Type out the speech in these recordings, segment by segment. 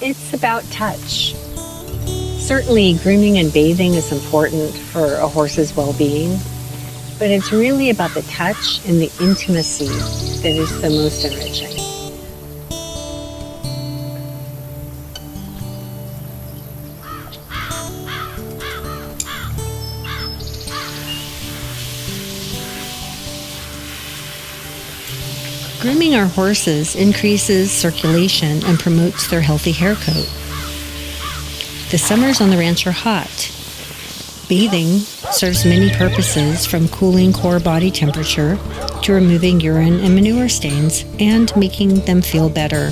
It's about touch. Certainly, grooming and bathing is important for a horse's well-being, but it's really about the touch and the intimacy that is the most enriching. Grooming our horses increases circulation and promotes their healthy hair coat. The summers on the ranch are hot. Bathing serves many purposes, from cooling core body temperature to removing urine and manure stains and making them feel better.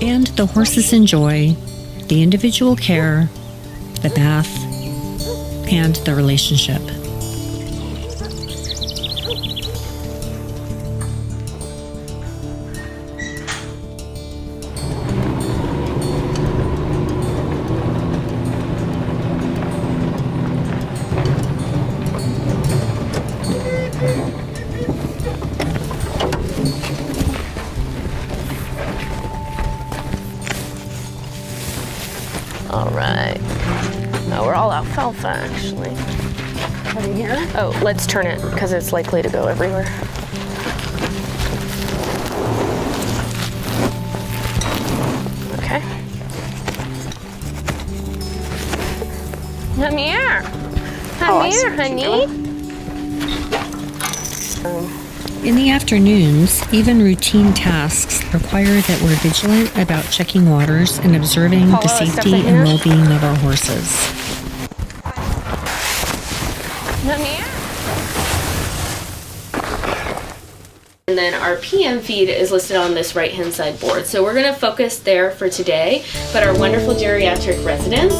And the horses enjoy the individual care, the bath, and the relationship. All right. Oh, we're all alfalfa, actually. Right here? Oh, let's turn it, because it's likely to go everywhere. Okay. Come here. Come here, honey. In the afternoons, even routine tasks require that we're vigilant about checking waters and observing the safety and well-being of our horses. Come here. And then our PM feed is listed on this right-hand side board. So we're gonna focus there for today, but our wonderful geriatric residents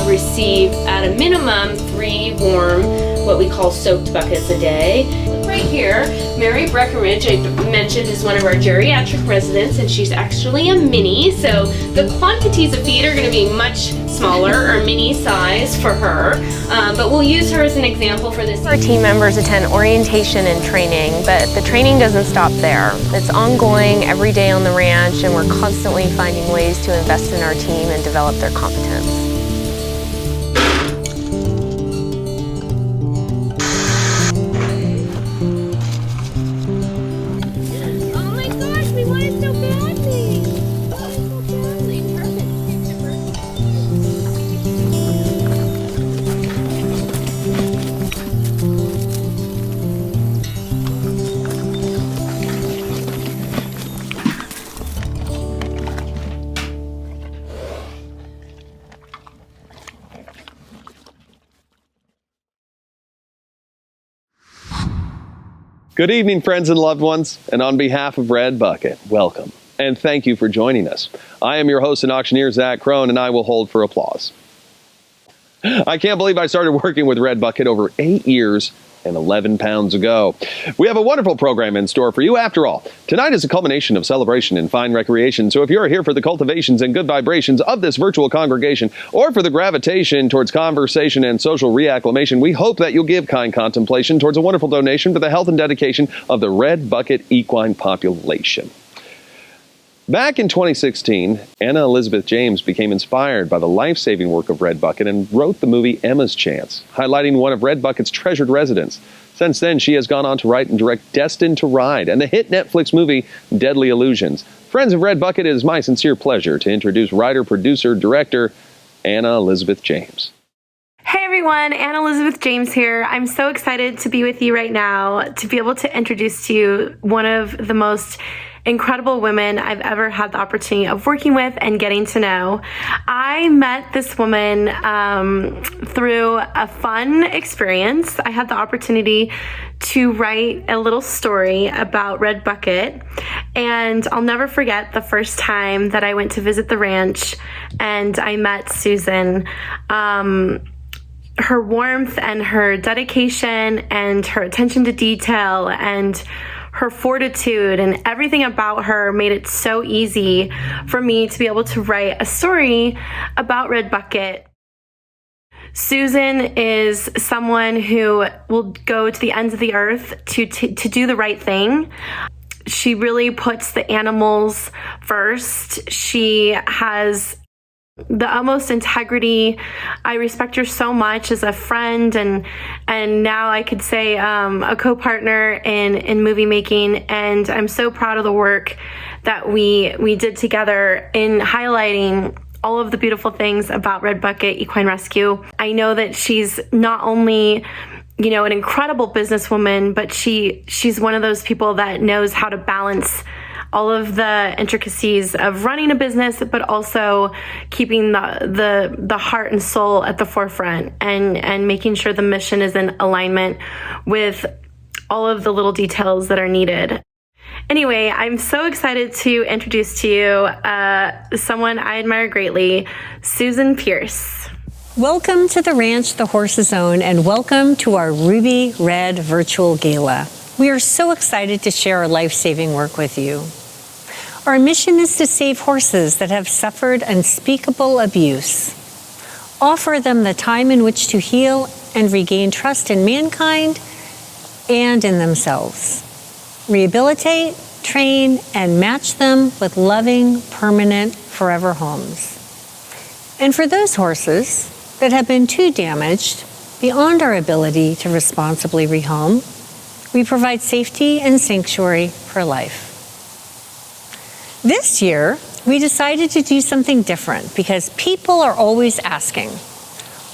receive at a minimum 3 warm, what we call soaked buckets a day. Right here, Mary Breckenridge, I mentioned, is one of our geriatric residents, and she's actually a mini, so the quantities of feed are gonna be much smaller or mini size for her, but we'll use her as an example for this. Our team members attend orientation and training, but the training doesn't stop there. It's ongoing every day on the ranch, and we're constantly finding ways to invest in our team and develop their competence. Good evening, friends and loved ones, and on behalf of Red Bucket, welcome, and thank you for joining us. I am your host and auctioneer, Zach Crone, and I will hold for applause. I can't believe I started working with Red Bucket over 8 years and 11 pounds ago. We have a wonderful program in store for you. After all, tonight is a culmination of celebration and fine recreation, so if you're here for the cultivations and good vibrations of this virtual congregation, or for the gravitation towards conversation and social reacclimation, we hope that you'll give kind contemplation towards a wonderful donation for the health and dedication of the Red Bucket equine population. Back in 2016, Anna Elizabeth James became inspired by the life-saving work of Red Bucket and wrote the movie Emma's Chance, highlighting one of Red Bucket's treasured residents. Since then, she has gone on to write and direct Destined to Ride and the hit Netflix movie Deadly Illusions. Friends of Red Bucket, it is my sincere pleasure to introduce writer, producer, director Anna Elizabeth James. Hey everyone, Anna Elizabeth James here. I'm so excited to be with you right now, to be able to introduce to you one of the most incredible women I've ever had the opportunity of working with and getting to know. I met this woman through a fun experience. I had the opportunity to write a little story about Red Bucket, and I'll never forget the first time that I went to visit the ranch and I met Susan. Her warmth and her dedication and her attention to detail and her fortitude and everything about her made it so easy for me to be able to write a story about Red Bucket. Susan is someone who will go to the ends of the earth to do the right thing. She really puts the animals first. She has the utmost integrity. I respect her so much as a friend, and now I could say a co-partner in movie making. And I'm so proud of the work that we did together in highlighting all of the beautiful things about Red Bucket Equine Rescue. I know that she's not only an incredible businesswoman, but she's one of those people that knows how to balance all of the intricacies of running a business, but also keeping the heart and soul at the forefront, and making sure the mission is in alignment with all of the little details that are needed. Anyway, I'm so excited to introduce to you someone I admire greatly, Susan Pierce. Welcome to the Ranch the Horses Own, and welcome to our Ruby Red virtual gala. We are so excited to share our life-saving work with you. Our mission is to save horses that have suffered unspeakable abuse, offer them the time in which to heal and regain trust in mankind and in themselves, rehabilitate, train, and match them with loving, permanent, forever homes. And for those horses that have been too damaged beyond our ability to responsibly rehome, we provide safety and sanctuary for life. This year, we decided to do something different because people are always asking,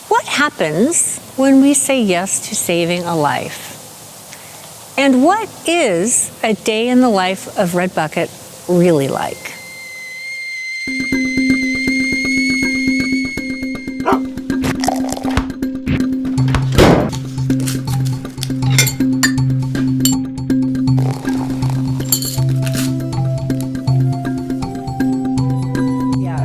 what happens when we say yes to saving a life? And what is a day in the life of Red Bucket really like?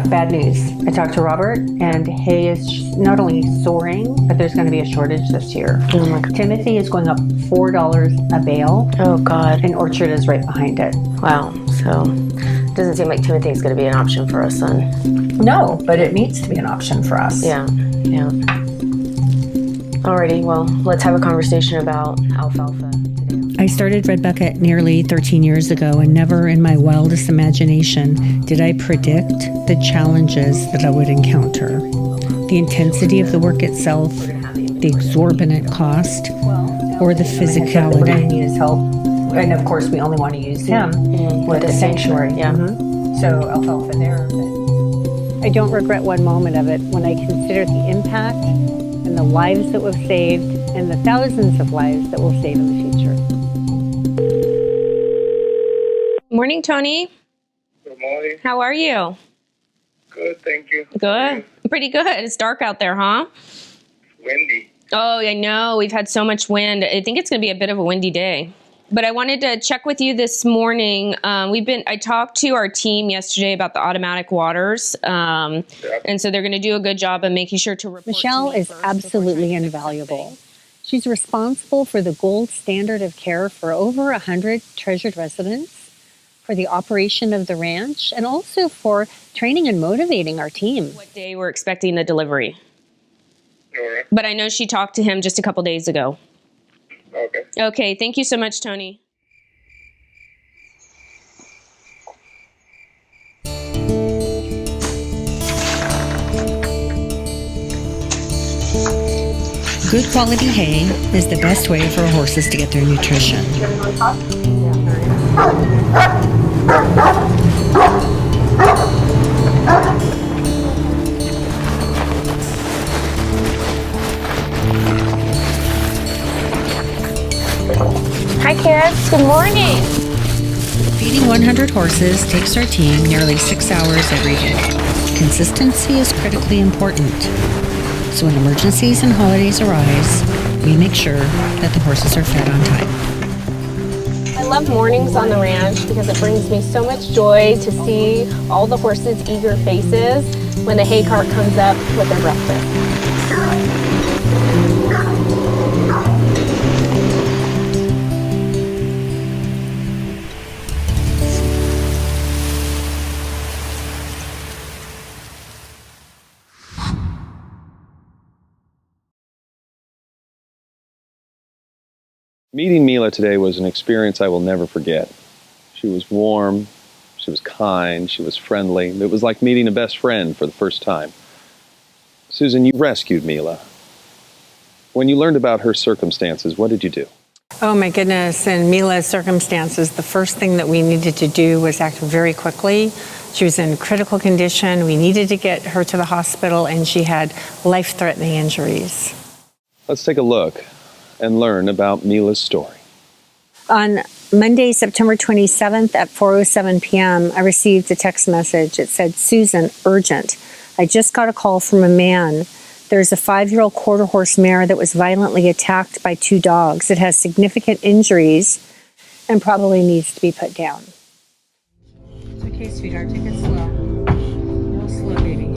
Bad news. I talked to Robert, and hay is not only soaring, but there's going to be a shortage this year. Oh my God. Timothy is going up $4 a bale. Oh God. And Orchard is right behind it. Wow. So it doesn't seem like Timothy is going to be an option for us then. No, but it needs to be an option for us. Yeah. Alrighty, well, let's have a conversation about alfalfa today. I started Red Bucket nearly 13 years ago, and never in my wildest imagination did I predict the challenges that I would encounter. The intensity of the work itself, the exorbitant cost, or the physicality. We're going to need his help. And of course, we only want to use him with the sanctuary. Yeah. So alfalfa there. But I don't regret one moment of it when I consider the impact and the lives that we've saved and the thousands of lives that we'll save in the future. Morning, Tony. Good morning. How are you? Good, thank you. Good. Pretty good. It's dark out there, huh? Windy. Oh, I know. We've had so much wind. I think it's going to be a bit of a windy day. But I wanted to check with you this morning. I talked to our team yesterday about the automatic waters. And so they're going to do a good job of making sure to report. Michelle is absolutely invaluable. She's responsible for the gold standard of care for over 100 treasured residents, for the operation of the ranch, and also for training and motivating our team. What day we're expecting the delivery. All right. But I know she talked to him just a couple days ago. Okay. Okay, thank you so much, Tony. Good quality hay is the best way for horses to get their nutrition. Hi, kids. Good morning. Feeding 100 horses takes our team nearly 6 hours every day. Consistency is critically important. So when emergencies and holidays arise, we make sure that the horses are fed on time. I love mornings on the ranch because it brings me so much joy to see all the horses' eager faces when the hay cart comes up with their breakfast. Meeting Mila today was an experience I will never forget. She was warm, she was kind, she was friendly. It was like meeting a best friend for the first time. Susan, you rescued Mila. When you learned about her circumstances, what did you do? Oh my goodness, in Mila's circumstances, the first thing that we needed to do was act very quickly. She was in critical condition. We needed to get her to the hospital, and she had life-threatening injuries. Let's take a look and learn about Mila's story. On Monday, September 27th at 4:07 p.m., I received a text message. It said, "Susan, urgent. I just got a call from a man. There's a 5-year-old quarter horse mare that was violently attacked by 2 dogs. It has significant injuries and probably needs to be put down." It's okay, sweetheart. Take it slow. Real slow, baby.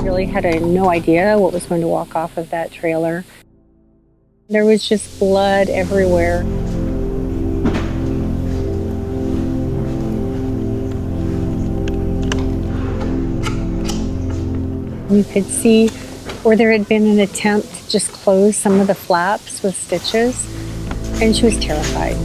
Really had no idea what was going to walk off of that trailer. There was just blood everywhere. You could see where there had been an attempt to just close some of the flaps with stitches, and she was terrified.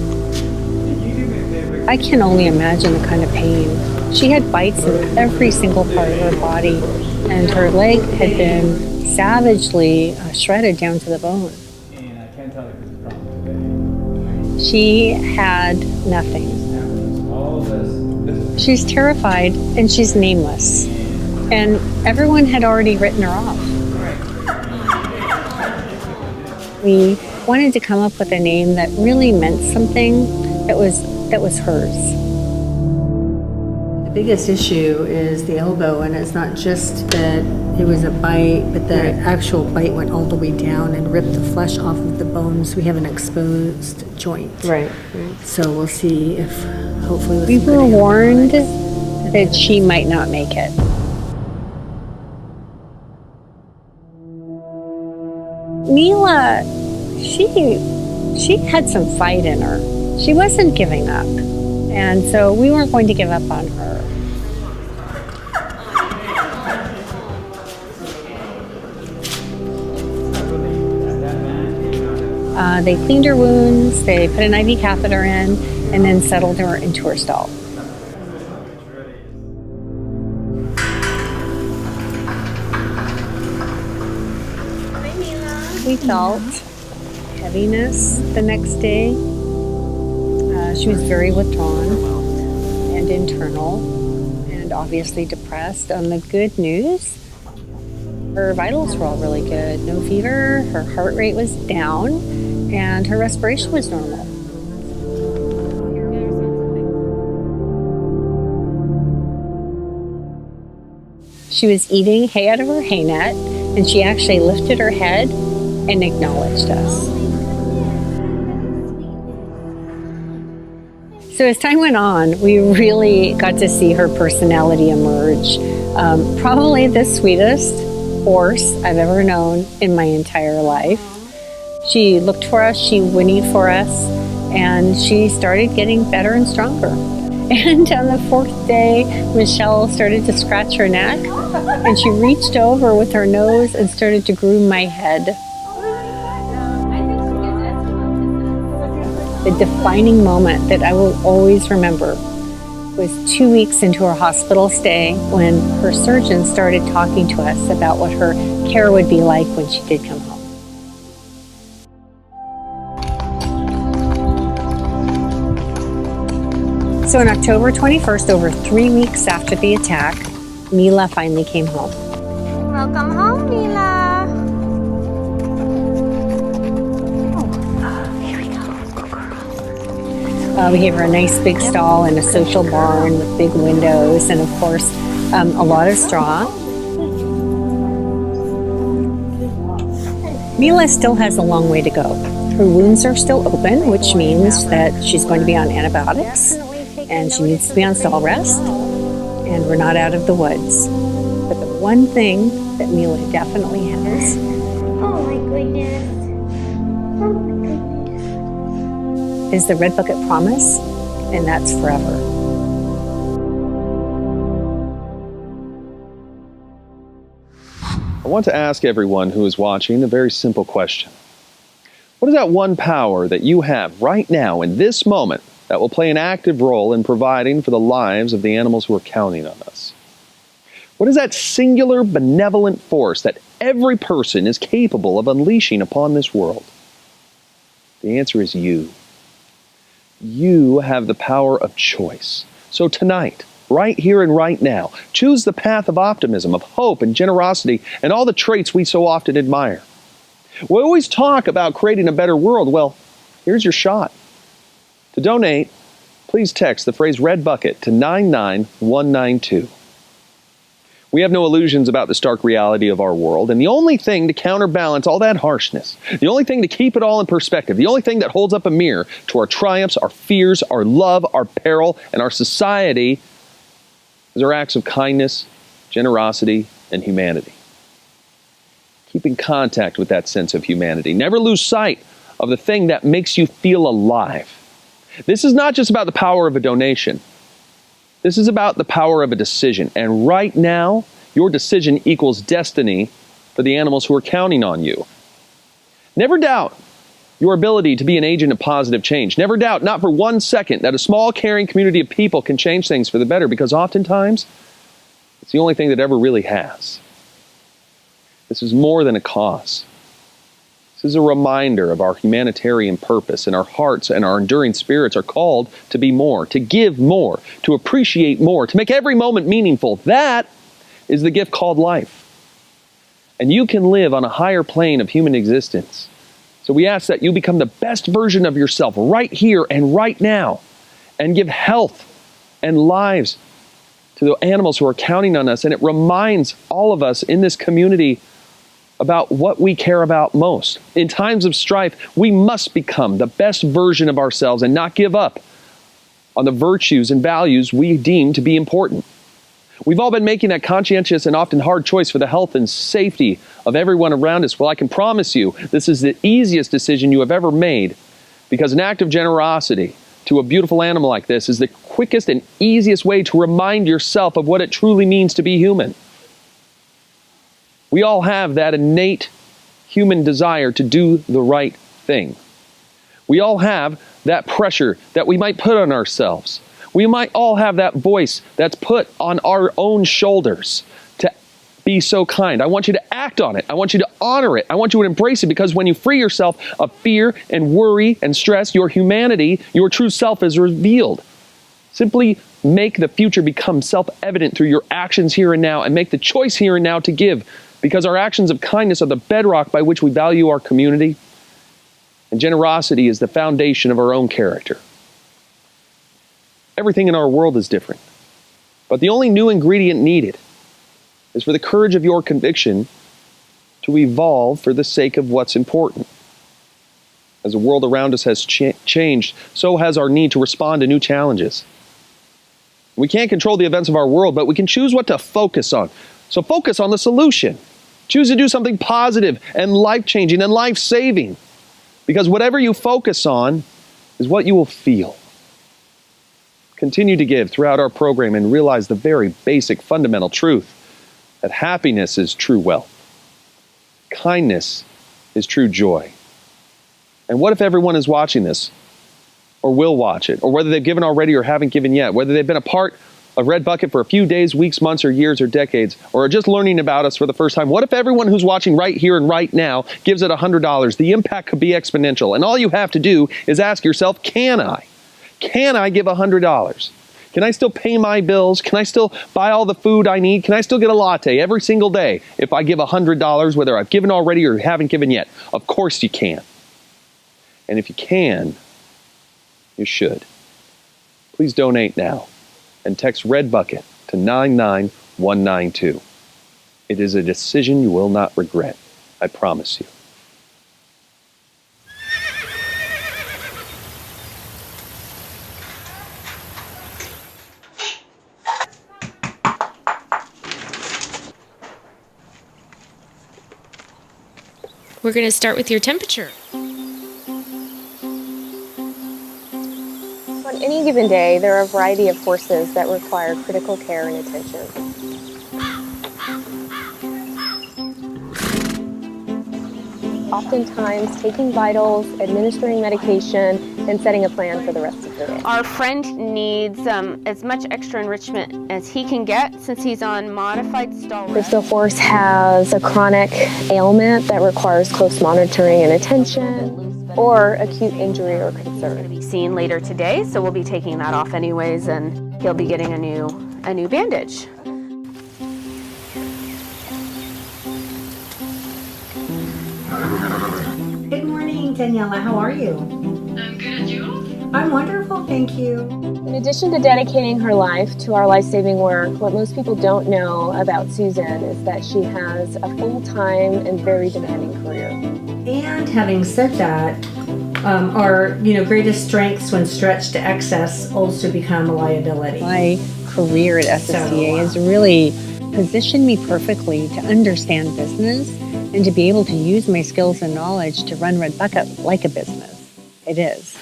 I can only imagine the kind of pain. She had bites in every single part of her body, and her leg had been savagely shredded down to the bone. She had nothing. She's terrified, and she's nameless. And everyone had already written her off. We wanted to come up with a name that really meant something that was hers. The biggest issue is the elbow, and it's not just that it was a bite, but the actual bite went all the way down and ripped the flesh off of the bones. We have an exposed joint. Right. So we'll see if hopefully we were warned that she might not make it. Mila, she had some fight in her. She wasn't giving up. And so we weren't going to give up on her. They cleaned her wounds, they put an IV catheter in, and then settled her into her stall. We felt heaviness the next day. She was very withdrawn and internal and obviously depressed. On the good news, her vitals were all really good. No fever, her heart rate was down, and her respiration was normal. She was eating hay out of her hay net, and she actually lifted her head and acknowledged us. So as time went on, we really got to see her personality emerge. Probably the sweetest horse I've ever known in my entire life. She looked for us, she whinnied for us, and she started getting better and stronger. And on the 4th day, Michelle started to scratch her neck, and she reached over with her nose and started to groom my head. The defining moment that I will always remember was 2 weeks into her hospital stay when her surgeon started talking to us about what her care would be like when she did come home. So on October 21st, over 3 weeks after the attack, Mila finally came home. Welcome home, Mila. Here we go. We gave her a nice big stall and a social barn with big windows and, of course, a lot of straw. Mila still has a long way to go. Her wounds are still open, which means that she's going to be on antibiotics, and she needs to be on stall rest, and we're not out of the woods. But the one thing that Mila definitely has is the Red Bucket Promise, and that's forever. I want to ask everyone who is watching a very simple question. What is that one power that you have right now in this moment that will play an active role in providing for the lives of the animals who are counting on us? What is that singular benevolent force that every person is capable of unleashing upon this world? The answer is you. You have the power of choice. So tonight, right here and right now, choose the path of optimism, of hope and generosity, and all the traits we so often admire. We always talk about creating a better world. Well, here's your shot. To donate, please text the phrase Red Bucket to 99192. We have no illusions about the stark reality of our world, and the only thing to counterbalance all that harshness, the only thing to keep it all in perspective, the only thing that holds up a mirror to our triumphs, our fears, our love, our peril, and our society is our acts of kindness, generosity, and humanity. Keep in contact with that sense of humanity. Never lose sight of the thing that makes you feel alive. This is not just about the power of a donation. This is about the power of a decision. And right now, your decision equals destiny for the animals who are counting on you. Never doubt your ability to be an agent of positive change. Never doubt, not for 1 second, that a small, caring community of people can change things for the better, because oftentimes, it's the only thing that ever really has. This is more than a cause. This is a reminder of our humanitarian purpose, and our hearts and our enduring spirits are called to be more, to give more, to appreciate more, to make every moment meaningful. That is the gift called life. And you can live on a higher plane of human existence. So we ask that you become the best version of yourself right here and right now, and give health and lives to the animals who are counting on us. And it reminds all of us in this community about what we care about most. In times of strife, we must become the best version of ourselves and not give up on the virtues and values we deem to be important. We've all been making that conscientious and often hard choice for the health and safety of everyone around us. Well, I can promise you, this is the easiest decision you have ever made, because an act of generosity to a beautiful animal like this is the quickest and easiest way to remind yourself of what it truly means to be human. We all have that innate human desire to do the right thing. We all have that pressure that we might put on ourselves. We might all have that voice that's put on our own shoulders to be so kind. I want you to act on it. I want you to honor it. I want you to embrace it, because when you free yourself of fear and worry and stress, your humanity, your true self is revealed. Simply make the future become self-evident through your actions here and now, and make the choice here and now to give, because our actions of kindness are the bedrock by which we value our community, and generosity is the foundation of our own character. Everything in our world is different, but the only new ingredient needed is for the courage of your conviction to evolve for the sake of what's important. As the world around us has changed, so has our need to respond to new challenges. We can't control the events of our world, but we can choose what to focus on. So focus on the solution. Choose to do something positive and life-changing and life-saving, because whatever you focus on is what you will feel. Continue to give throughout our program and realize the very basic fundamental truth that happiness is true wealth. Kindness is true joy. And what if everyone is watching this, or will watch it, or whether they've given already or haven't given yet, whether they've been a part of Red Bucket for a few days, weeks, months, or years, or decades, or are just learning about us for the first time? What if everyone who's watching right here and right now gives it $100? The impact could be exponential. And all you have to do is ask yourself, can I? Can I give $100? Can I still pay my bills? Can I still buy all the food I need? Can I still get a latte every single day if I give $100, whether I've given already or haven't given yet? Of course you can. And if you can, you should. Please donate now and text Red Bucket to 99192. It is a decision you will not regret. I promise you. We're going to start with your temperature. On any given day, there are a variety of horses that require critical care and attention. oftentimes taking vitals, administering medication, and setting a plan for the rest of the day. Our friend needs as much extra enrichment as he can get since he's on modified stall. If the horse has a chronic ailment that requires close monitoring and attention, or acute injury or concern. Be seen later today, so we'll be taking that off anyways, and he'll be getting a new bandage. Good morning, Daniela. How are you? I'm good, and you? I'm wonderful, thank you. In addition to dedicating her life to our life-saving work, what most people don't know about Susan is that she has a full-time and very demanding career. And having said that, our greatest strengths when stretched to excess also become a liability. My career at SSCA has really positioned me perfectly to understand business and to be able to use my skills and knowledge to run Red Bucket like a business. It is.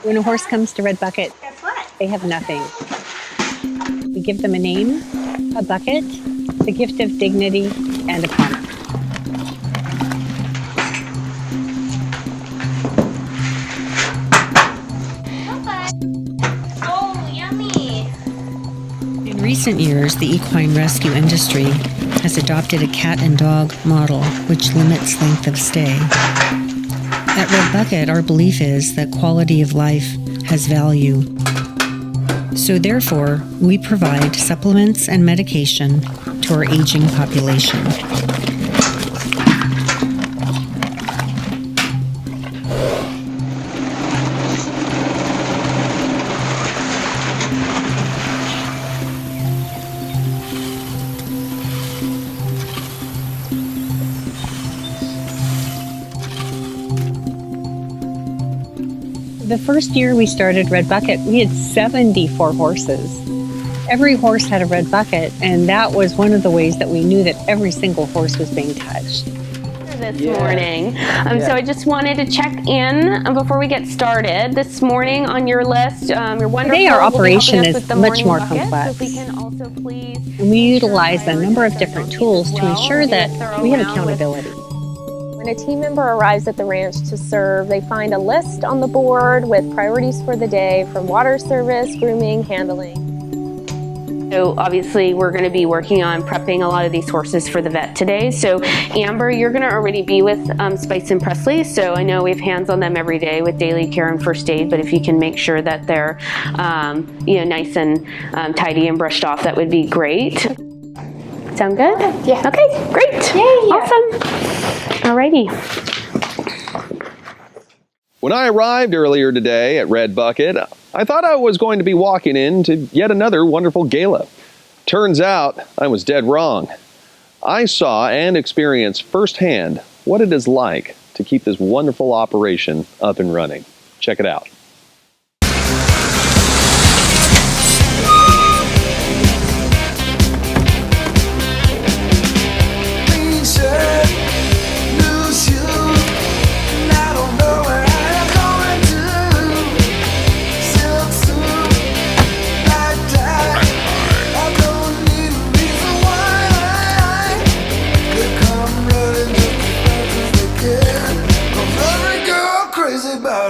When a horse comes to Red Bucket, guess what? They have nothing. We give them a name, a bucket, the gift of dignity, and a promise. Oh, yummy! In recent years, the equine rescue industry has adopted a cat and dog model which limits length of stay. At Red Bucket, our belief is that quality of life has value. So therefore, we provide supplements and medication to our aging population. The first year we started Red Bucket, we had 74 horses. Every horse had a red bucket, and that was one of the ways that we knew that every single horse was being touched. This morning. So I just wanted to check in before we get started. This morning on your list, your wonderful. Today our operation will be helping us is with the much morning more bucket. complex. So if we can also please And we utilize a number of different tools to ensure that we have accountability. When a team member arrives at the ranch to serve, they find a list on the board with priorities for the day, from water service, grooming, handling. So obviously we're going to be working on prepping a lot of these horses for the vet today. So Amber, you're going to already be with Spice and Presley. So I know we have hands on them every day with daily care and first aid, but if you can make sure that they're nice and tidy and brushed off, that would be great. Sound good? Yeah. Okay, great. Yay. Awesome. Alrighty. When I arrived earlier today at Red Bucket, I thought I was going to be walking into yet another wonderful gala. Turns out I was dead wrong. I saw and experienced firsthand what it is like to keep this wonderful operation up and running. Check it out.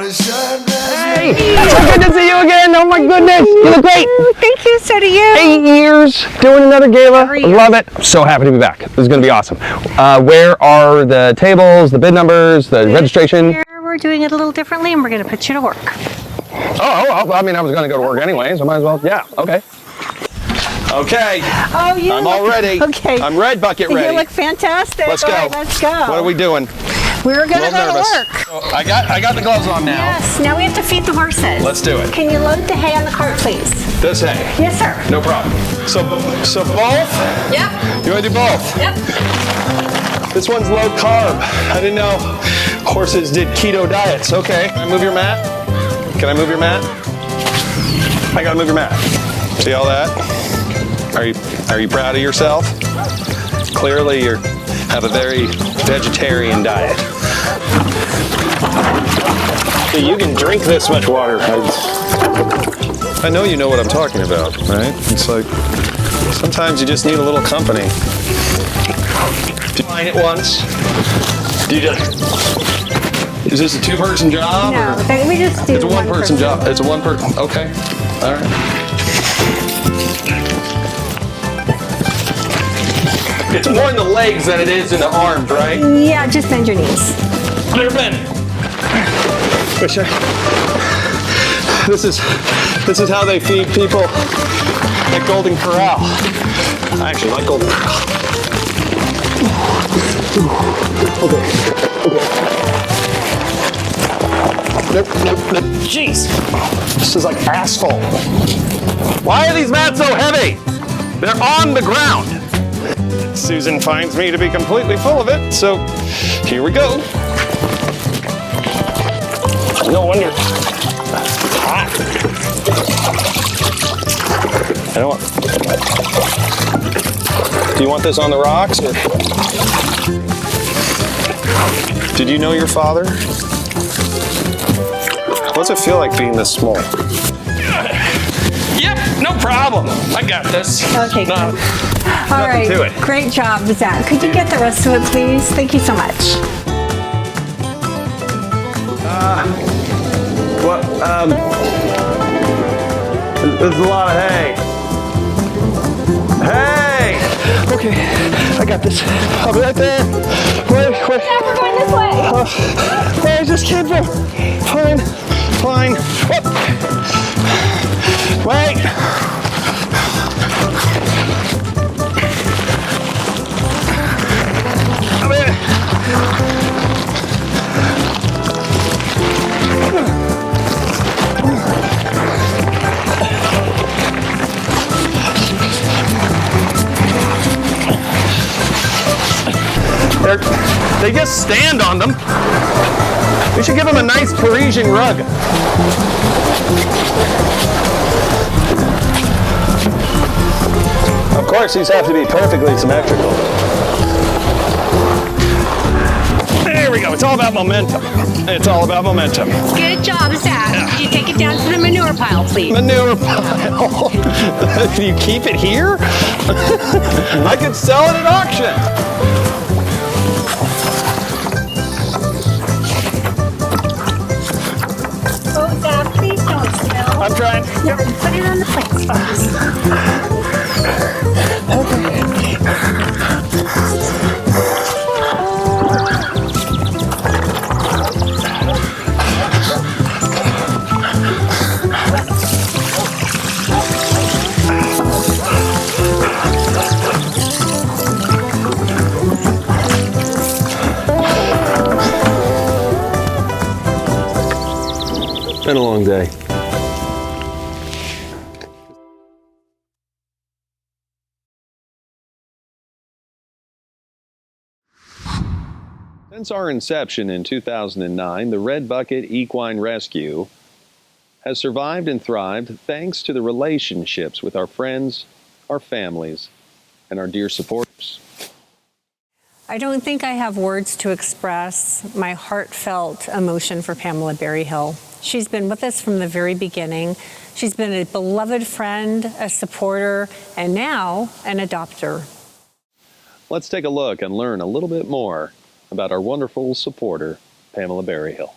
Hey, so good to see you again. Oh my goodness, you look great. Thank you, so do you. 8 years doing another gala. Love it. So happy to be back. This is going to be awesome. Where are the tables, the bid numbers, the registration? Here we're doing it a little differently, and we're going to put you to work. Oh, I mean, I was going to go to work anyway, so might as well. Yeah, okay. Okay. Oh, you I'm all ready. Okay. I'm Red Bucket ready. You look fantastic. Let's go. All right, let's go. What are we doing? We're going to A little go nervous. to work. Oh, I got the gloves on now. Yes. Now we have to feed the horses. Let's do it. Can you load the hay on the cart, please? This hay. Yes, sir. No problem. So both? Yep. You want to do both? Yep. This one's low carb. I didn't know horses did keto diets. Okay. Can I move your mat? Can I move your mat? I gotta move your mat. See all that? Are you proud of yourself? Clearly you have a very vegetarian diet. So you can drink this much water. I know you know what I'm talking about, right? It's like, sometimes you just need a little company. Define it once. Is this a two-person job? No, or? we just do It's a one-person job. It's a one-person. Okay. All right. It's more in the legs than it is in the arms, right? Yeah, just bend your knees. They're bent. This is how they feed people at Golden Corral. I actually like Golden Corral. Okay. Jeez, this is like asphalt. Why are these mats so heavy? They're on the ground. Susan finds me to be completely full of it, so here we go. No wonder it's hot. I don't want. Do you want this on the rocks? Or? Did you know your father? What's it feel like being this small? Yep, no problem. I got this. Okay. No, All right. to it. Great job, Zach. Could you get the rest of it, please? Thank you so much. There's a lot of hay. Hey! Okay, I got this. I'll be right there. Wait. Yeah, we're going this way. Where is this kid from? Fine. Whoop. Wait. Come here. They just stand on them. We should give them a nice Parisian rug. Of course, these have to be perfectly symmetrical. There we go. It's all about momentum. It's all about momentum. Good job, Zach. Yeah. You take it down to the manure pile, please. Manure pile. Do you keep it here? I could sell it at auction. I'm trying. Yeah, put it on the plates for us. Been a long day. Since our inception in 2009, the Red Bucket Equine Rescue has survived and thrived thanks to the relationships with our friends, our families, and our dear supporters. I don't think I have words to express my heartfelt emotion for Pamela Berryhill. She's been with us from the very beginning. She's been a beloved friend, a supporter, and now an adopter. Let's take a look and learn a little bit more about our wonderful supporter, Pamela Berryhill.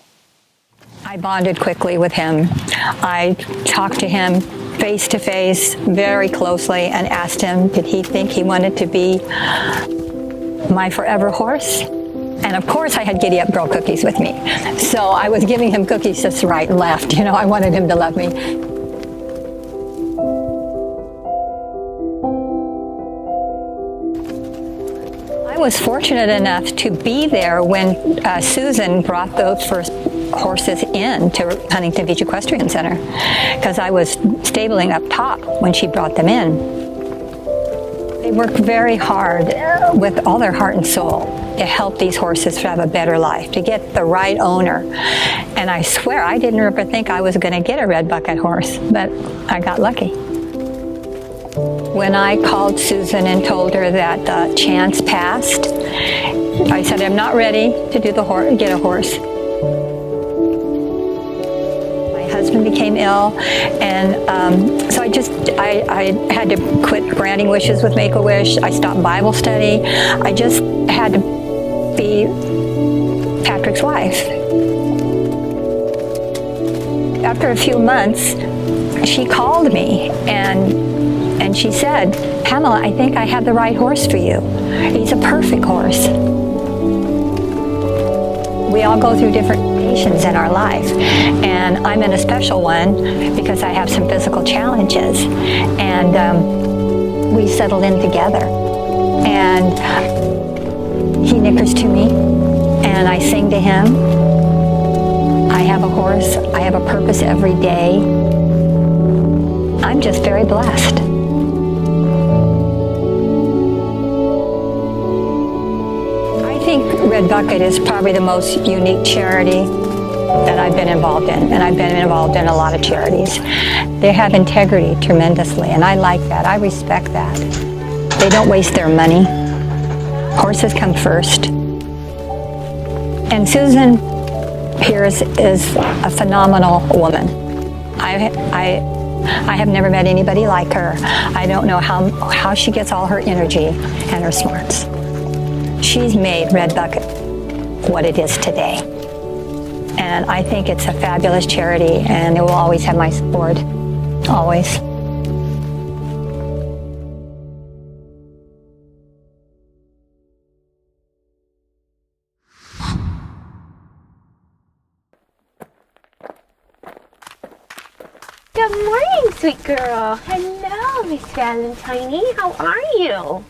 I bonded quickly with him. I talked to him face to face very closely and asked him, did he think he wanted to be my forever horse? And of course I had Giddy Up Girl cookies with me. So I was giving him cookies just right and left. You know, I wanted him to love me. I was fortunate enough to be there when Susan brought those first horses in to Huntington Beach Equestrian Center, because I was stabling up top when she brought them in. They worked very hard with all their heart and soul. to help these horses have a better life, to get the right owner. And I swear I didn't ever think I was going to get a red bucket horse, but I got lucky. When I called Susan and told her that the chance passed, I said, I'm not ready to do get a horse. My husband became ill, and so I had to quit granting wishes with Make-A-Wish. I stopped Bible study. I just had to be Patrick's wife. After a few months, she called me and she said, Pamela, I think I have the right horse for you. He's a perfect horse. We all go through different stations in our life, and I'm in a special one because I have some physical challenges, and we settled in together, and he nickers to me, and I sing to him. I have a horse. I have a purpose every day. I'm just very blessed. I think Red Bucket is probably the most unique charity that I've been involved in, and I've been involved in a lot of charities. They have integrity tremendously, and I like that. I respect that. They don't waste their money. Horses come first. And Susan here is a phenomenal woman. I have never met anybody like her. I don't know how she gets all her energy and her smarts. She's made Red Bucket what it is today. And I think it's a fabulous charity, and it will always have my support. Always. Good morning, sweet girl. Hello, Miss Valentine. How are you?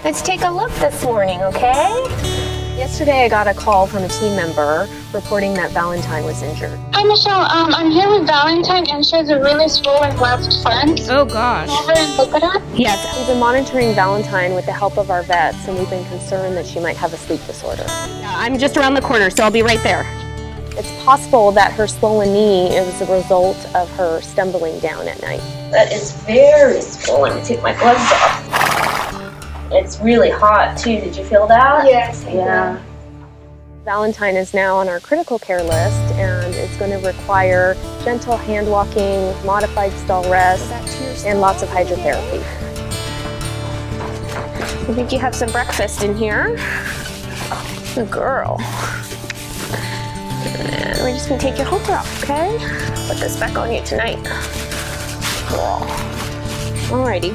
Let's take a look this morning, okay? Yesterday I got a call from a team member reporting that Valentine was injured. Hi, Michelle. I'm here with Valentine, and she has a really swollen left front. Oh, gosh. Come over and look at her. Yes, we've been monitoring Valentine with the help of our vets, and we've been concerned that she might have a sleep disorder. I'm just around the corner, so I'll be right there. It's possible that her swollen knee is a result of her stumbling down at night. That is very swollen. Let me take my gloves off. It's really hot too. Did you feel that? Yes. Yeah. Valentine is now on our critical care list, and it's going to require gentle hand walking, modified stall rest, and lots of hydrotherapy. I think you have some breakfast in here. Good girl. And we're just going to take your halter off, okay? Put this back on you tonight. Cool. Alrighty.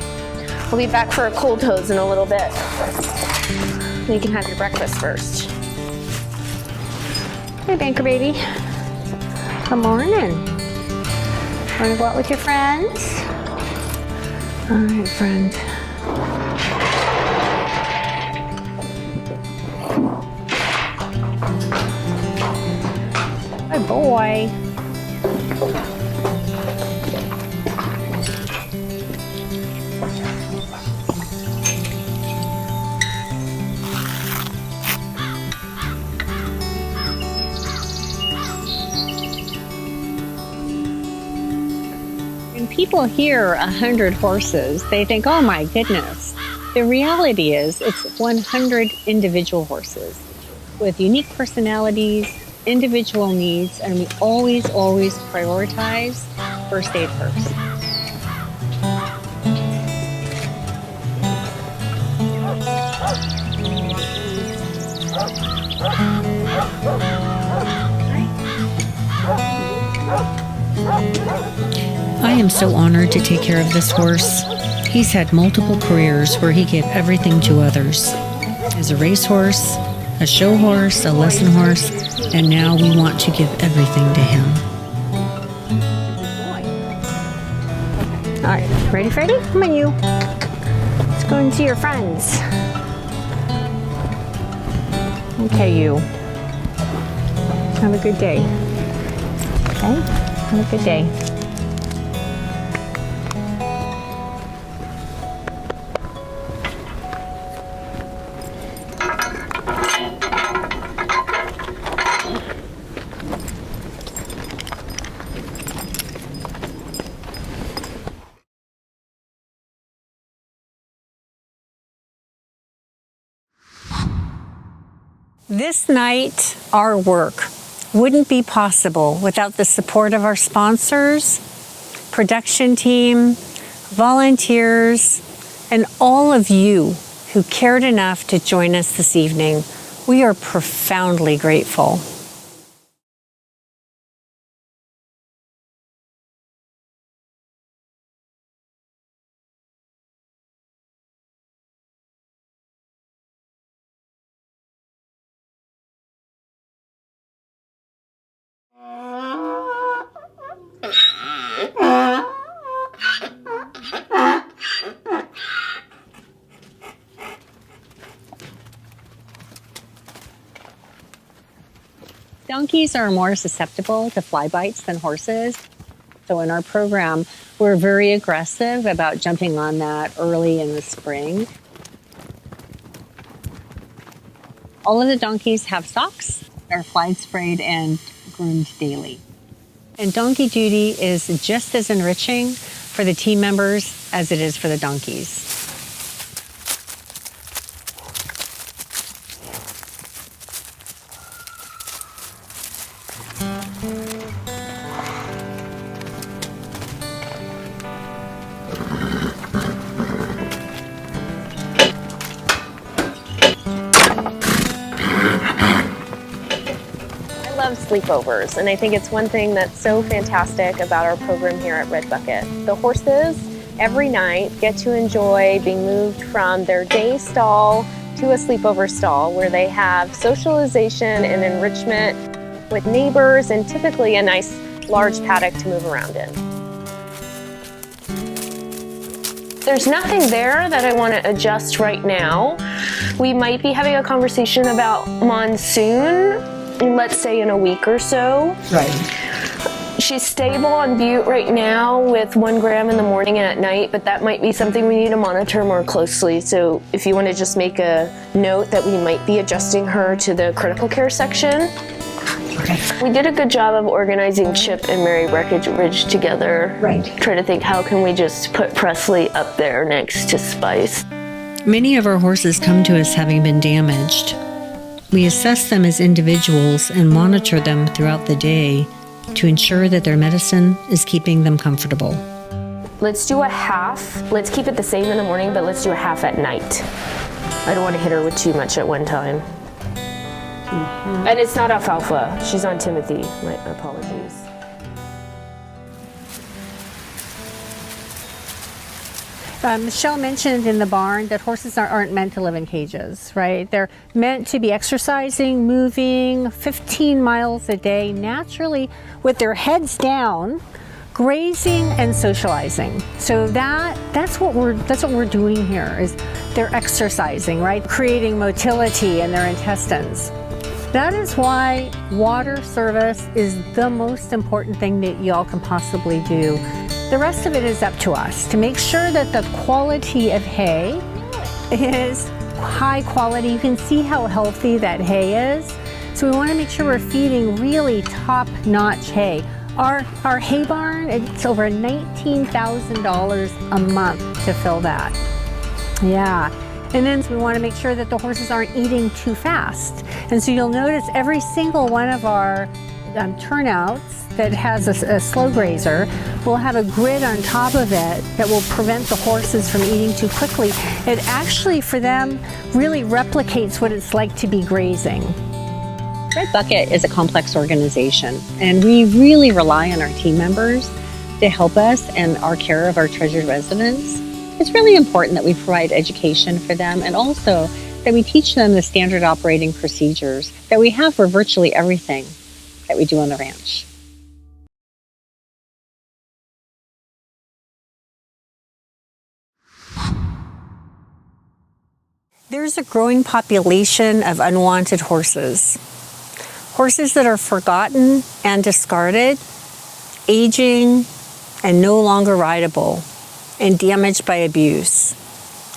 We'll be back for a cold hose in a little bit. You can have your breakfast first. Hey, Banker baby. Good morning. Want to go out with your friends? All right, friend. Good boy. When people hear 100 horses, they think, oh my goodness. The reality is it's 100 individual horses with unique personalities, individual needs, and we always prioritize first aid first. I am so honored to take care of this horse. He's had multiple careers where he gave everything to others. As a racehorse, a show horse, a lesson horse, and now we want to give everything to him. All right, ready, Freddie? Come on, you. Let's go and see your friends. Okay, you. Have a good day. Okay? Have a good day. This night, our work wouldn't be possible without the support of our sponsors, production team, volunteers, and all of you who cared enough to join us this evening. We are profoundly grateful. Donkeys are more susceptible to fly bites than horses. So in our program, we're very aggressive about jumping on that early in the spring. All of the donkeys have socks, are flied sprayed and groomed daily. And donkey duty is just as enriching for the team members as it is for the donkeys. Sleepovers, and I think it's one thing that's so fantastic about our program here at Red Bucket. The horses every night get to enjoy being moved from their day stall to a sleepover stall where they have socialization and enrichment with neighbors and typically a nice large paddock to move around in. There's nothing there that I want to adjust right now. We might be having a conversation about monsoon, let's say in a week or so. Right. She's stable on bute right now with 1 gram in the morning and at night, but that might be something we need to monitor more closely. So if you want to just make a note that we might be adjusting her to the critical care section. Okay. We did a good job of organizing Chip and Mary Breckenridge together. Right. Try to think, how can we just put Presley up there next to Spice? Many of our horses come to us having been damaged. We assess them as individuals and monitor them throughout the day to ensure that their medicine is keeping them comfortable. Let's do a half. Let's keep it the same in the morning, but let's do a half at night. I don't want to hit her with too much at one time. Mm-hmm. And it's not alfalfa. She's on Timothy. My apologies. Michelle mentioned in the barn that horses aren't meant to live in cages, right? They're meant to be exercising, moving 15 miles a day naturally with their heads down, grazing and socializing. So that's what we're doing here is they're exercising, right? Creating motility in their intestines. That is why water service is the most important thing that y'all can possibly do. The rest of it is up to us to make sure that the quality of hay is high quality. You can see how healthy that hay is. So we want to make sure we're feeding really top-notch hay. Our hay barn, it's over $19,000 a month to fill that. Yeah. And then we want to make sure that the horses aren't eating too fast. And so you'll notice every single one of our turnouts that has a slow grazer will have a grid on top of it that will prevent the horses from eating too quickly. It actually, for them, really replicates what it's like to be grazing. Red Bucket is a complex organization, and we really rely on our team members to help us in our care of our treasured residents. It's really important that we provide education for them and also that we teach them the standard operating procedures that we have for virtually everything that we do on the ranch. There's a growing population of unwanted horses. Horses that are forgotten and discarded, aging, and no longer rideable, and damaged by abuse.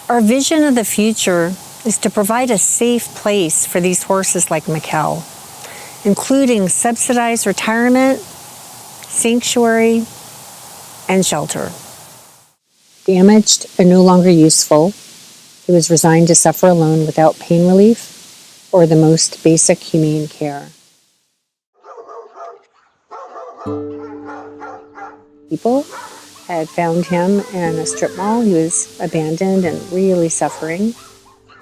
Our vision of the future is to provide a safe place for these horses like Mikkel, including subsidized retirement, sanctuary, and shelter. Damaged and no longer useful, he was resigned to suffer alone without pain relief or the most basic humane care. People had found him in a strip mall. He was abandoned and really suffering,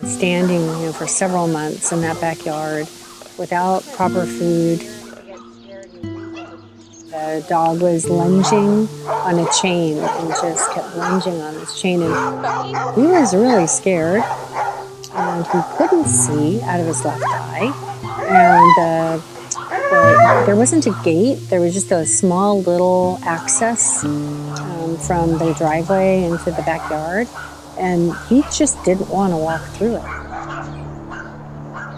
standing, for several months in that backyard without proper food. The dog was lunging on a chain and just kept lunging on this chain, and he was really scared, and he couldn't see out of his left eye, and there wasn't a gate. There was just a small little access from the driveway into the backyard, and he just didn't want to walk through it.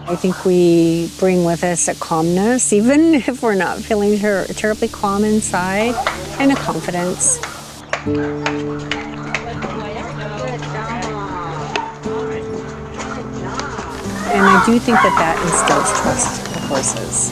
I think we bring with us a calmness, even if we're not feeling terribly calm inside, and a confidence. And I do think that instills trust in horses.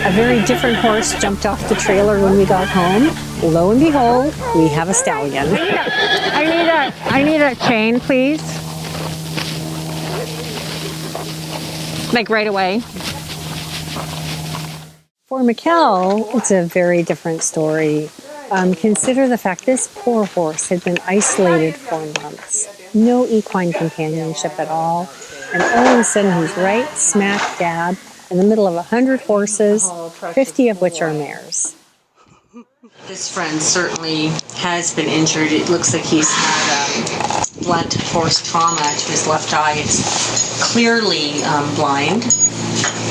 A very different horse jumped off the trailer when we got home. Lo and behold, we have a stallion. I need a chain, please. Like right away. For Mikkel, it's a very different story. Consider the fact this poor horse had been isolated for months. No equine companionship at all. And all of a sudden he's right smack dab in the middle of 100 horses, 50 of which are mares. This friend certainly has been injured. It looks like he's had blunt force trauma to his left eye. It's clearly blind.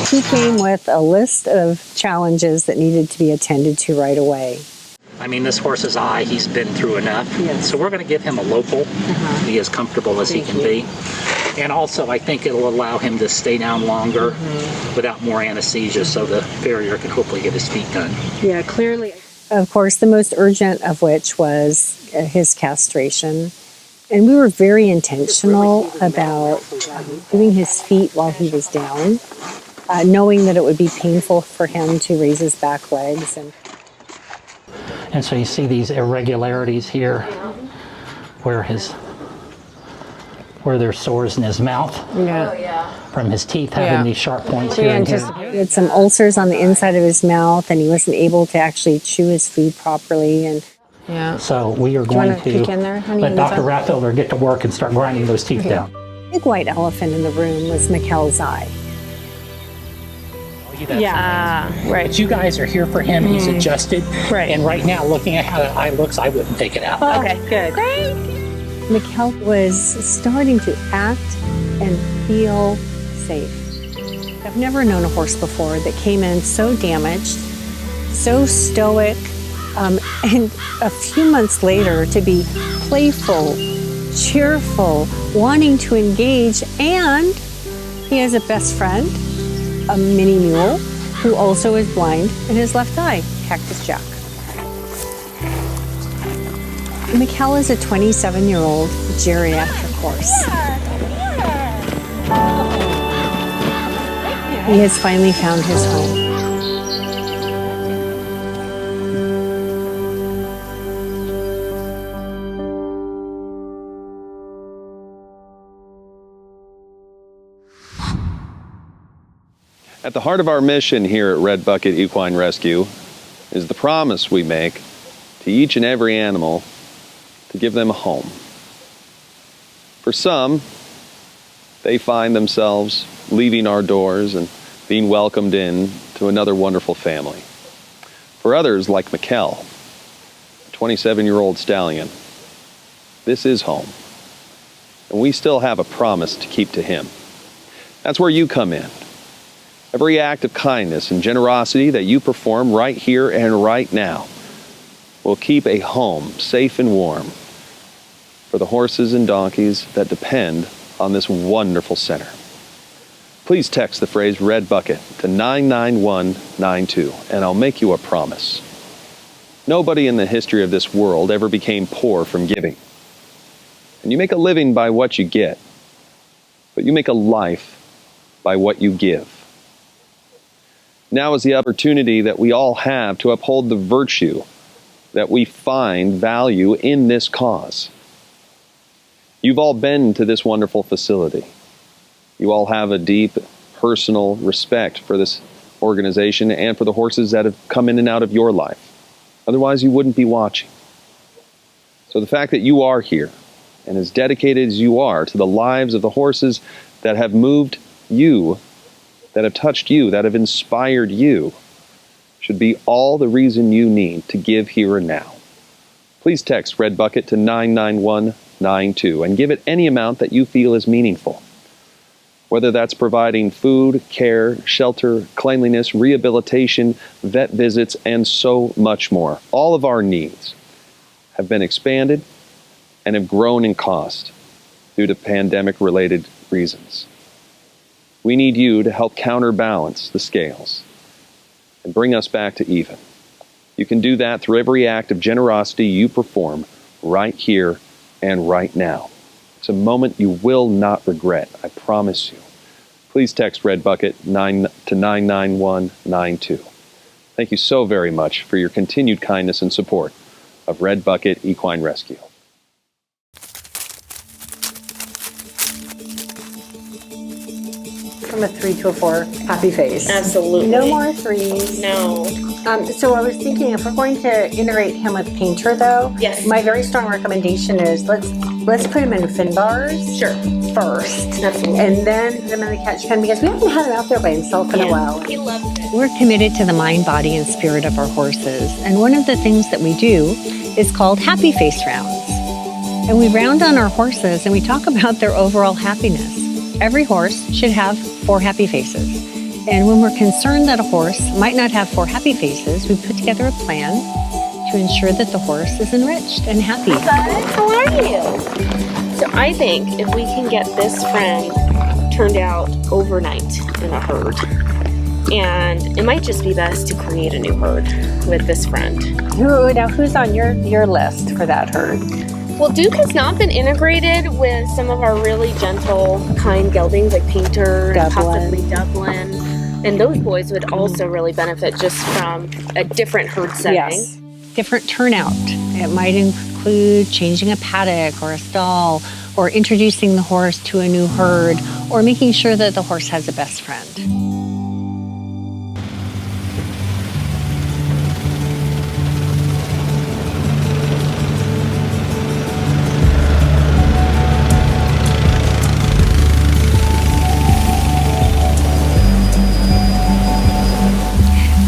He came with a list of challenges that needed to be attended to right away. I mean, this horse's eye, he's been through enough. Yes. So we're going to give him a local, be as comfortable as he can be. And also, I think it'll allow him to stay down longer without more anesthesia, so the farrier can hopefully get his feet done. Yeah, clearly. Of course, the most urgent of which was his castration. And we were very intentional about doing his feet while he was down, knowing that it would be painful for him to raise his back legs. And so you see these irregularities here where there's sores in his mouth from his teeth having these sharp points here and here. He had some ulcers on the inside of his mouth, and he wasn't able to actually chew his food properly. And so we are going to let Dr. Ratfelder get to work and start grinding those teeth down. The big white elephant in the room was Mikkel's eye. Right. But you guys are here for him. He's adjusted. Right. And right now, looking at how that eye looks, I wouldn't take it out. Okay, good. Great. Mikkel was starting to act and feel safe. I've never known a horse before that came in so damaged, so stoic, and a few months later to be playful, cheerful, wanting to engage, and he has a best friend, a mini mule, who also is blind in his left eye, Cactus Jack. Mikkel is a 27-year-old geriatric horse. He has finally found his home. At the heart of our mission here at Red Bucket Equine Rescue is the promise we make to each and every animal to give them a home. For some, they find themselves leaving our doors and being welcomed in to another wonderful family. For others, like Mikkel, a 27-year-old stallion, this is home. And we still have a promise to keep to him. That's where you come in. Every act of kindness and generosity that you perform right here and right now will keep a home safe and warm for the horses and donkeys that depend on this wonderful center. Please text the phrase Red Bucket to 99192, and I'll make you a promise. Nobody in the history of this world ever became poor from giving. And you make a living by what you get, but you make a life by what you give. Now is the opportunity that we all have to uphold the virtue that we find value in this cause. You've all been to this wonderful facility. You all have a deep personal respect for this organization and for the horses that have come in and out of your life. Otherwise, you wouldn't be watching. So the fact that you are here, and as dedicated as you are to the lives of the horses that have moved you, that have touched you, that have inspired you, should be all the reason you need to give here and now. Please text Red Bucket to 99192 and give it any amount that you feel is meaningful. Whether that's providing food, care, shelter, cleanliness, rehabilitation, vet visits, and so much more. All of our needs have been expanded and have grown in cost due to pandemic-related reasons. We need you to help counterbalance the scales and bring us back to even. You can do that through every act of generosity you perform right here and right now. It's a moment you will not regret, I promise you. Please text Red Bucket to 99192. Thank you so very much for your continued kindness and support of Red Bucket Equine Rescue. From a 3 to a 4, happy face. Absolutely. No more 3s. No. So I was thinking, if we're going to integrate him with Painter, though, yes, my very strong recommendation is let's put him in fin bars. Sure. First. Absolutely. And then put him in the catch pen, because we haven't had him out there by himself in a while. He loves it. We're committed to the mind, body, and spirit of our horses. And one of the things that we do is called happy face rounds. And we round on our horses and we talk about their overall happiness. Every horse should have 4 happy faces. And when we're concerned that a horse might not have 4 happy faces, we put together a plan to ensure that the horse is enriched and happy. Hi, bud. How are you? So I think if we can get this friend turned out overnight in a herd, and it might just be best to create a new herd with this friend. Who's on your list for that herd? Well, Duke has not been integrated with some of our really gentle, kind geldings like Painter and possibly Dublin. And those boys would also really benefit just from a different herd setting. Yes, different turnout. It might include changing a paddock or a stall, or introducing the horse to a new herd, or making sure that the horse has a best friend.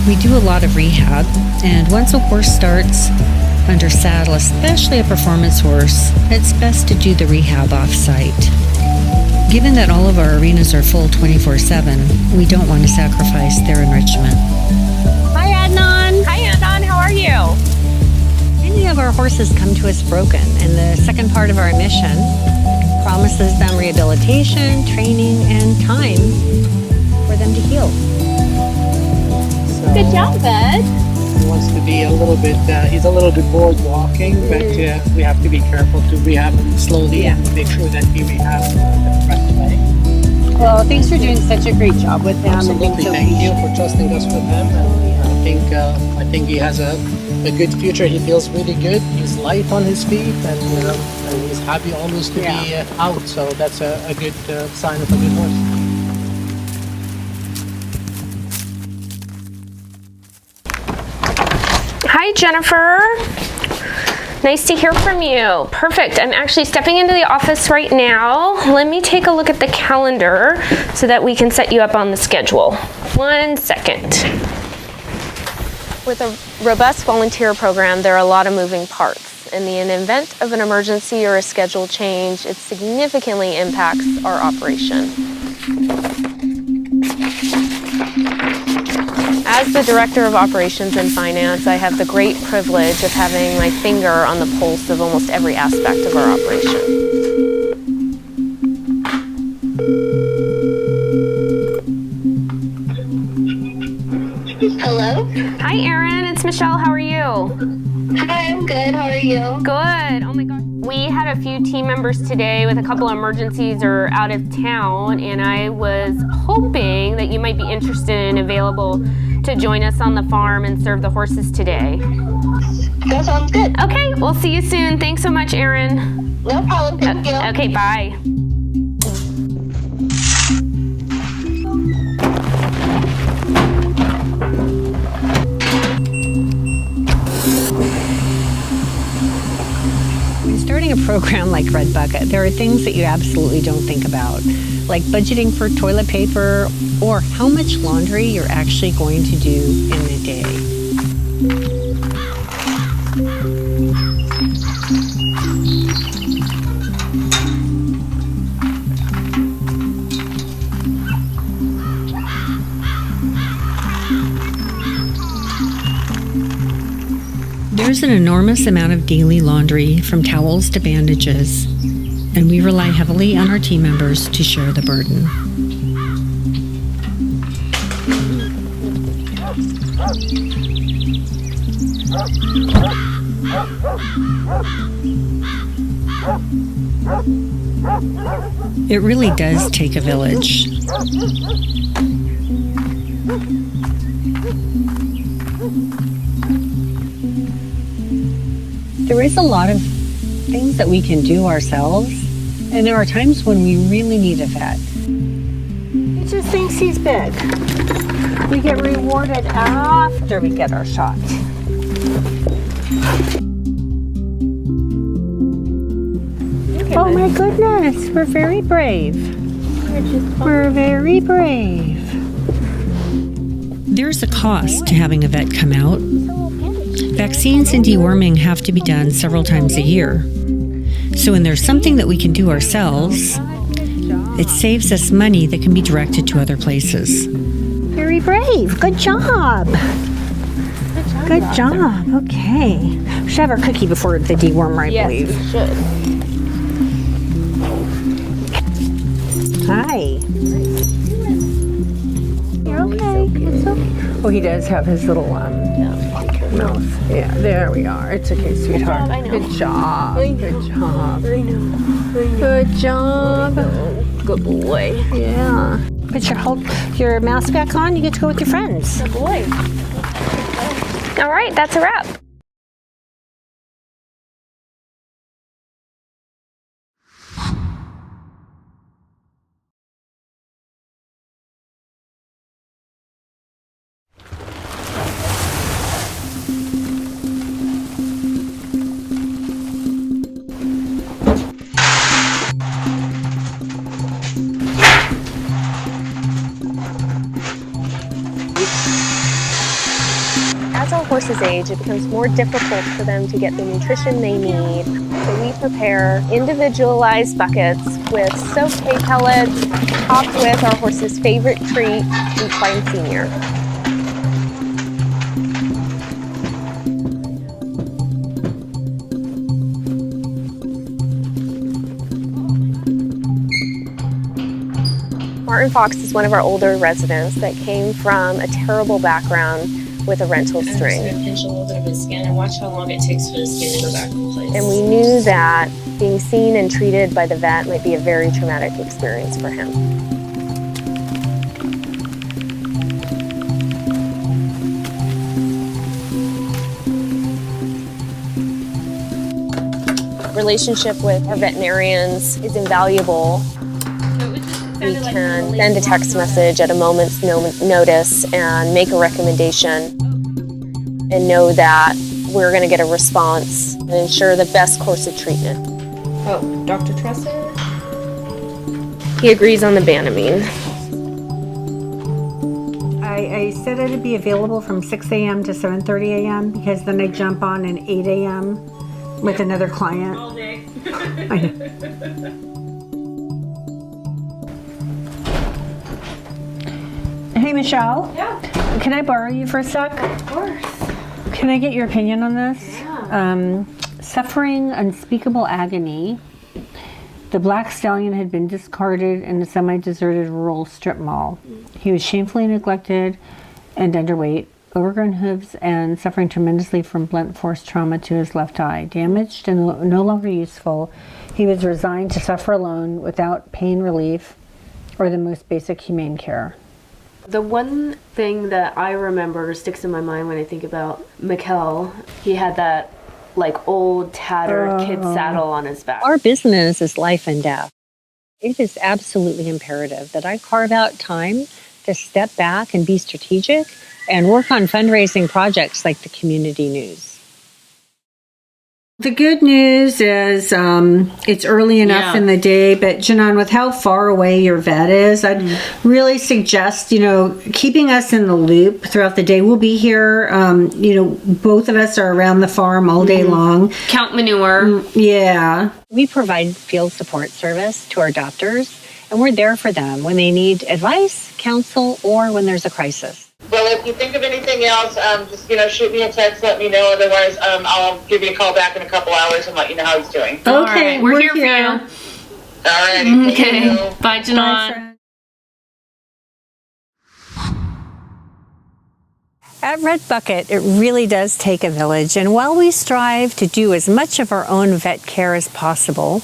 We do a lot of rehab, and once a horse starts under saddle, especially a performance horse, it's best to do the rehab off-site. Given that all of our arenas are full 24/7, we don't want to sacrifice their enrichment. Hi, Adnan. Hi, Adnan. How are you? Many of our horses come to us broken, and the second part of our mission promises them rehabilitation, training, and time for them to heal. Good job, bud. He wants to be a little bit, he's a little bit bored walking, but we have to be careful to rehab him slowly and make sure that we rehab the correct way. Well, thanks for doing such a great job with them. Absolutely, thank you for trusting us with him. And I think he has a good future. He feels really good. He's light on his feet, and he's happy almost to be out. So that's a good sign of a good horse. Hi, Jennifer. Nice to hear from you. Perfect. I'm actually stepping into the office right now. Let me take a look at the calendar so that we can set you up on the schedule. 1 second. With a robust volunteer program, there are a lot of moving parts. In the event of an emergency or a schedule change, it significantly impacts our operation. As the Director of Operations and Finance, I have the great privilege of having my finger on the pulse of almost every aspect of our operation. Hello? Hi, Erin. It's Michelle. How are you? Hi, I'm good. How are you? Good. Oh my gosh. We had a few team members today with a couple of emergencies or out of town, and I was hoping that you might be interested and available to join us on the farm and serve the horses today. That sounds good. Okay, we'll see you soon. Thanks so much, Erin. No problem. Thank you. Okay, bye. When starting a program like Red Bucket, there are things that you absolutely don't think about, like budgeting for toilet paper or how much laundry you're actually going to do in a day. There's an enormous amount of daily laundry, from towels to bandages, and we rely heavily on our team members to share the burden. It really does take a village. There is a lot of things that we can do ourselves, and there are times when we really need a vet. He just thinks he's big. We get rewarded after we get our shot. Oh my goodness, we're very brave. We're very brave. There's a cost to having a vet come out. Vaccines and deworming have to be done several times a year. So when there's something that we can do ourselves, it saves us money that can be directed to other places. Very brave. Good job. Good job. Okay. We should have our cookie before the dewormer, I believe. Yes, we should. Hi. You're okay. It's okay. Oh, he does have his little mouth. Yeah, there we are. It's okay, sweetheart. Good job. Good job. I know. Good job. Good boy. Yeah. Put your mask back on. You get to go with your friends. Good boy. All right, that's a wrap. As our horses age, it becomes more difficult for them to get the nutrition they need. So we prepare individualized buckets with soaked hay pellets, topped with our horse's favorite treat, Equine Senior. Martin Fox is one of our older residents that came from a terrible background with a rental string. I'm just gonna pinch a little bit of his skin and watch how long it takes for the skin to go back in place. And we knew that being seen and treated by the vet might be a very traumatic experience for him. Relationship with our veterinarians is invaluable. We can send a text message at a moment's notice and make a recommendation and know that we're going to get a response and ensure the best course of treatment. Oh, Dr. Tresser? He agrees on the Banamine. I said it'd be available from 6 a.m. to 7:30 a.m. because then I jump on at 8 a.m. with another client. All day. I know. Hey, Michelle. Yeah. Can I borrow you for a sec? Of course. Can I get your opinion on this? Yeah. Suffering unspeakable agony, the black stallion had been discarded in a semi-deserted rural strip mall. He was shamefully neglected and underweight, overgrown hooves, and suffering tremendously from blunt force trauma to his left eye. Damaged and no longer useful, he was resigned to suffer alone without pain relief or the most basic humane care. The one thing that I remember sticks in my mind when I think about Mikkel, he had that like old tattered kid saddle on his back. Our business is life and death. It is absolutely imperative that I carve out time to step back and be strategic and work on fundraising projects like the community news. The good news is it's early enough in the day, but Janan, with how far away your vet is, I'd really suggest, keeping us in the loop throughout the day. We'll be here, both of us are around the farm all day long. Count manure. Yeah. We provide field support service to our doctors, and we're there for them when they need advice, counsel, or when there's a crisis. Well, if you think of anything else, just, shoot me a text, let me know. Otherwise, I'll give you a call back in a couple hours and let you know how he's doing. Okay, all right. We're here for you. All right. Okay. Bye, Janan. At Red Bucket, it really does take a village, and while we strive to do as much of our own vet care as possible,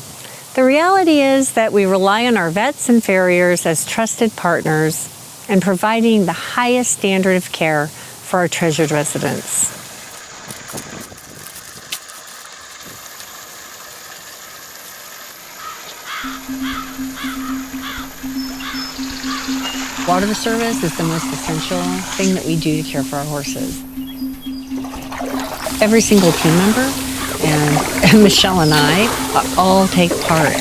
the reality is that we rely on our vets and farriers as trusted partners and providing the highest standard of care for our treasured residents. Water service is the most essential thing that we do to care for our horses. Every single team member and Michelle and I all take part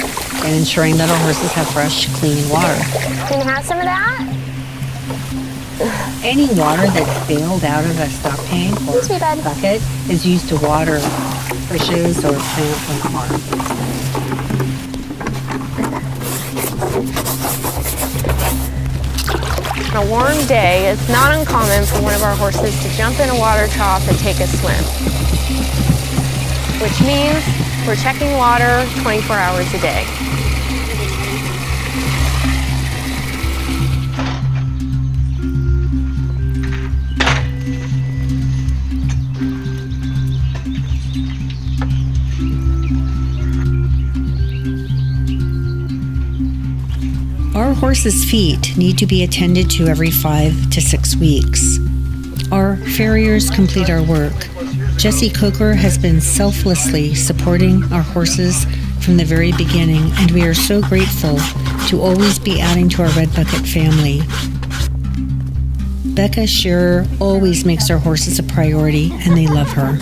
in ensuring that our horses have fresh, clean water. Can you have some of that? Any water that's bailed out of a stock tank or bucket is used to water bushes or plants on the farm. On a warm day, it's not uncommon for one of our horses to jump in a water trough and take a swim, which means we're checking water 24 hours a day. Our horses' feet need to be attended to every 5 to 6 weeks. Our farriers complete our work. Jessie Coker has been selflessly supporting our horses from the very beginning, and we are so grateful to always be adding to our Red Bucket family. Becca Shearer always makes our horses a priority, and they love her.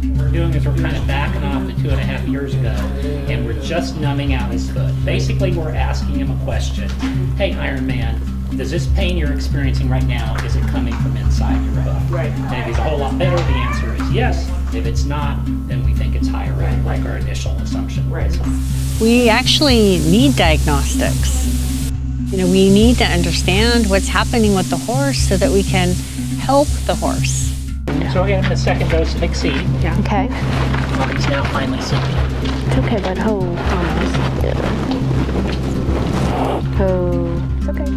What we're doing is we're kind of backing off the 2.5 years ago, and we're just numbing out his foot. Basically, we're asking him a question. Hey, Iron Man, does this pain you're experiencing right now, is it coming from inside your hoof? Right. And if he's a whole lot better, the answer is yes. If it's not, then we think it's higher end, like our initial assumption. Right. We actually need diagnostics. We need to understand what's happening with the horse so that we can help the horse. So we're getting the second dose of Exceed. Yeah. Okay. Well, he's now finally sleeping. It's okay, bud. Hold. Yeah. Hold. It's okay.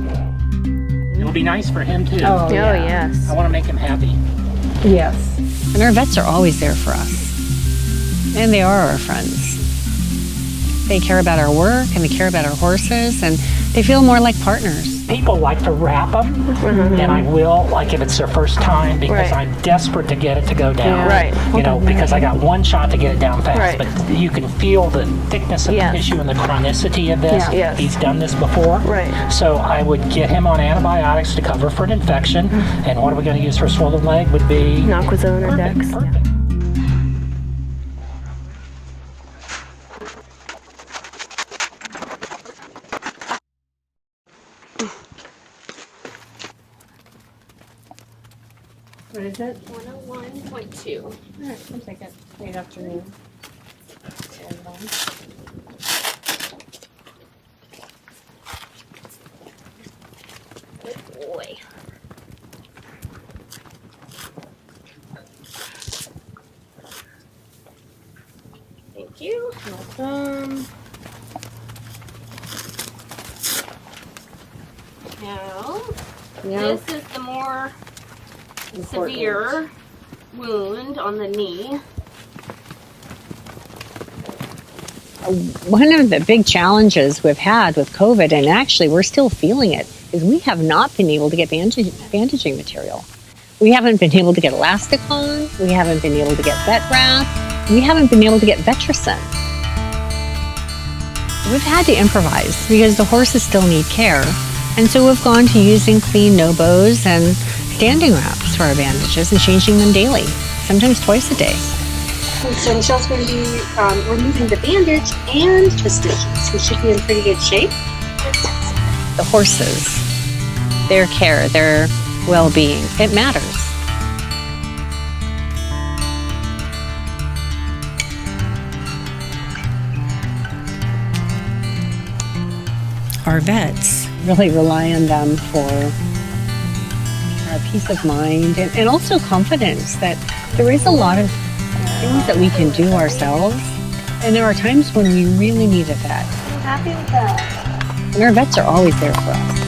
It'll be nice for him, too. Oh, yes. I want to make him happy. Yes. And our vets are always there for us. And they are our friends. They care about our work, and they care about our horses, and they feel more like partners. People like to wrap them, and I will, like if it's their first time, because I'm desperate to get it to go down. Because I got one shot to get it down fast. But you can feel the thickness of the tissue and the chronicity of this. He's done this before. So I would get him on antibiotics to cover for an infection. And what are we going to use for a swollen leg would be Nocquazone or Dex. Perfect. What is it? 101.2. All right, I'll take it. Late afternoon. Good boy. Thank you. Welcome. And So, Yeah. this is the more severe wound on the knee. One of the big challenges we've had with COVID, and actually we're still feeling it, is we have not been able to get bandaging material. We haven't been able to get Elasticon. We haven't been able to get vet wrap. We haven't been able to get Vetricin. We've had to improvise because the horses still need care. And so we've gone to using clean no-bows and standing wraps for our bandages and changing them daily, sometimes twice a day. So Michelle's going to be removing the bandage and the stitches. We should be in pretty good shape. The horses, their care, their well-being, it matters. Our vets really rely on them for peace of mind and also confidence that there is a lot of things that we can do ourselves. And there are times when we really need a vet. I'm happy with that. And our vets are always there for us.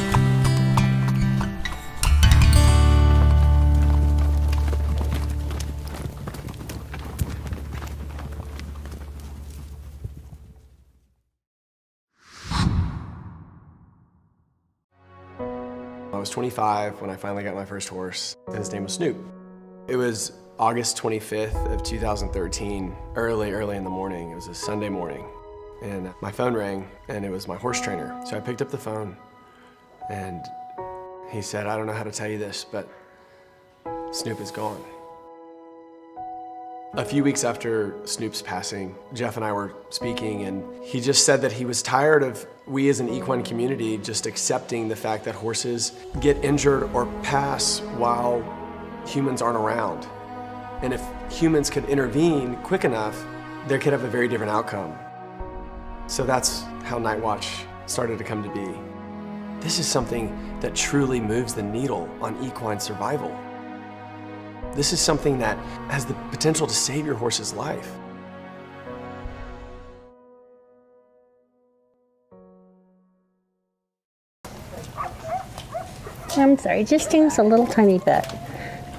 I was 25 when I finally got my first horse, and his name was Snoop. It was August 25th of 2013, early in the morning. It was a Sunday morning, and my phone rang, and it was my horse trainer. So I picked up the phone, and he said, "I don't know how to tell you this, but Snoop is gone." A few weeks after Snoop's passing, Jeff and I were speaking, and he just said that he was tired of we as an equine community just accepting the fact that horses get injured or pass while humans aren't around. And if humans could intervene quick enough, they could have a very different outcome. So that's how Night Watch started to come to be. This is something that truly moves the needle on equine survival. This is something that has the potential to save your horse's life. I'm sorry, just stings a little tiny bit.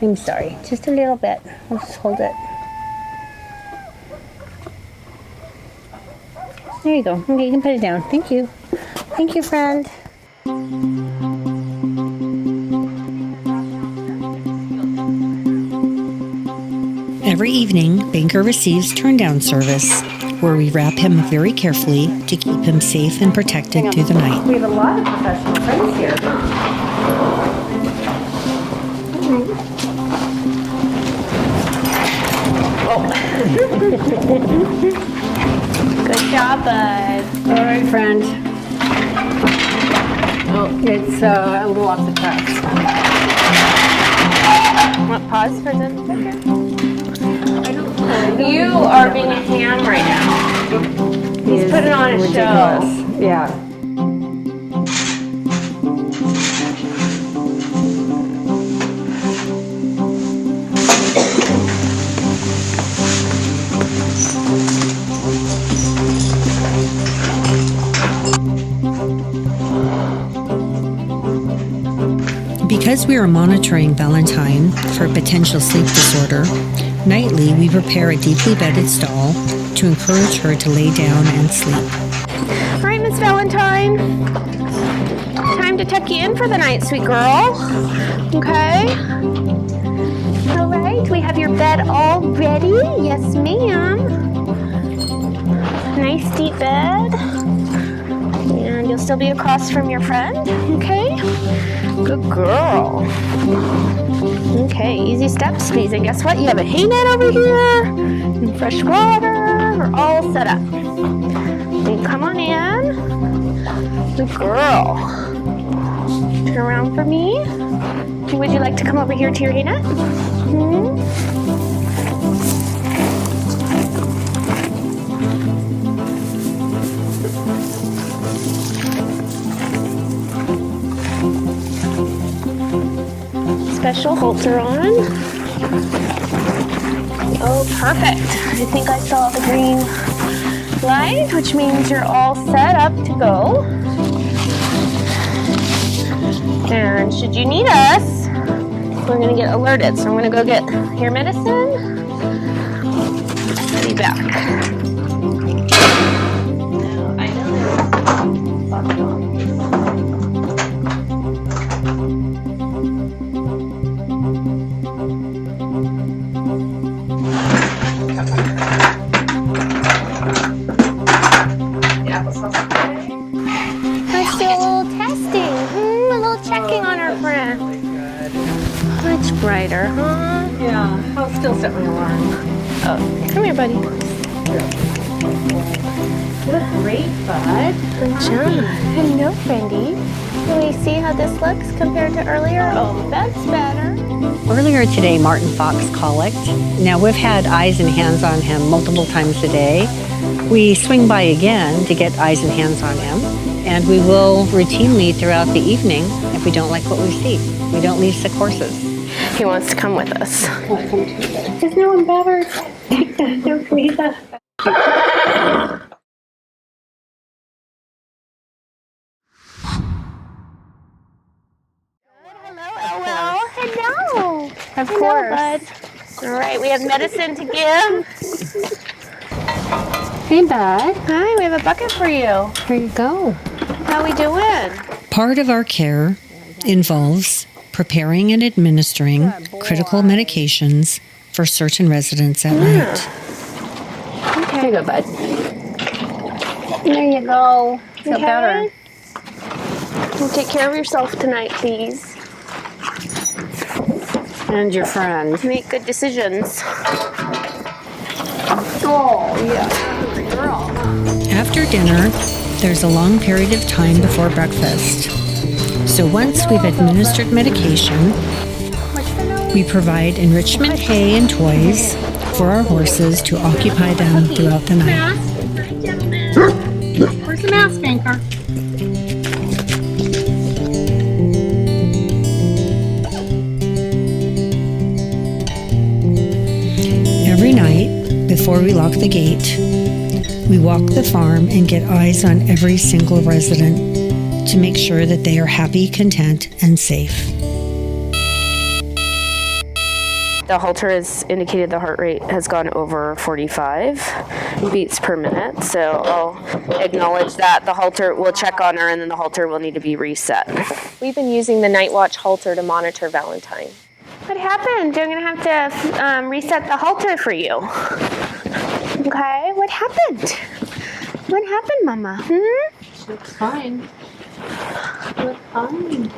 I'm sorry, just a little bit. I'll just hold it. There you go. Okay, you can put it down. Thank you. Thank you, friend. Every evening, Banker receives turn-down service, where we wrap him very carefully to keep him safe and protected through the night. We have a lot of professional friends here. Good job, bud. All right, friend. Oh, it's a little off the track. Want pause for the You are being a ham right now. He's putting on a show. Yeah. Because we are monitoring Valentine for potential sleep disorder, nightly we prepare a deeply bedded stall to encourage her to lay down and sleep. All right, Miss Valentine. Time to tuck you in for the night, sweet girl. Okay. All right, we have your bed all ready. Yes, ma'am. Nice deep bed. And you'll still be across from your friend, okay? Good girl. Okay, easy steps, please. And guess what? You have a hay net over here and fresh water. We're all set up. And come on in. Good girl. Turn around for me. Would you like to come over here to your hay net? Special halter on. Oh, perfect. I think I saw the green light, which means you're all set up to go. should you need us, we're gonna get alerted. So I'm gonna go get your medicine. Be back. Let's do a little testing. A little checking on our friend. Much brighter, huh? Yeah, I'll still set my alarm. Oh, come here, buddy. Good, great, bud. Good job. Hello, friendy. Can we see how this looks compared to earlier? Oh, that's better. Earlier today, Martin Fox colicked. Now, we've had eyes and hands on him multiple times a day. We swing by again to get eyes and hands on him, and we will routinely throughout the evening if we don't like what we see. We don't leave sick horses. He wants to come with us. There's no one better. Don't leave us. Hello. Of Hello, course. bud. All right, we have medicine to give. Hey, bud. Hi, we have a bucket for you. Here you go. How we doing? Part of our care involves preparing and administering critical medications for certain residents at night. Okay. Here you go, bud. There you go. Feel better. You take care of yourself tonight, please. And your friend. Make good decisions. Oh, yeah. After dinner, there's a long period of time before breakfast. So once we've administered medication, we provide enrichment hay and toys for our horses to occupy them throughout the night. Where's the mask anchor? Every night, before we lock the gate, we walk the farm and get eyes on every single resident to make sure that they are happy, content, and safe. The halter has indicated the heart rate has gone over 45 beats per minute. So I'll acknowledge that. The halter, we'll check on her, and then the halter will need to be reset. We've been using the Night Watch halter to monitor Valentine. What happened? I'm going to have to reset the halter for you. Okay, what happened? What happened, Mama? Looks fine. Look fine.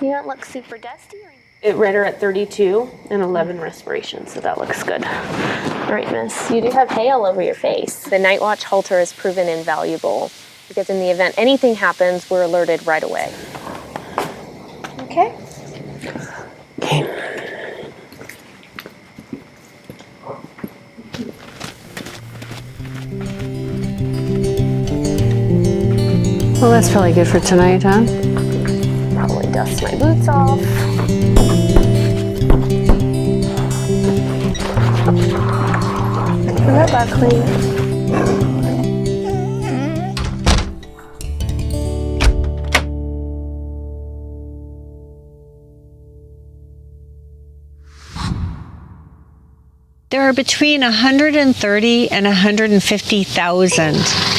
You don't look super dusty or anything. It read her at 32 and 11 respirations, so that looks good. All right, miss. You do have hay all over your face. The Night Watch halter has proven invaluable because in the event anything happens, we're alerted right away. Okay? Okay. Well, that's probably good for tonight, huh? Probably dust my boots off. Put that back clean. There are between 130 and 150,000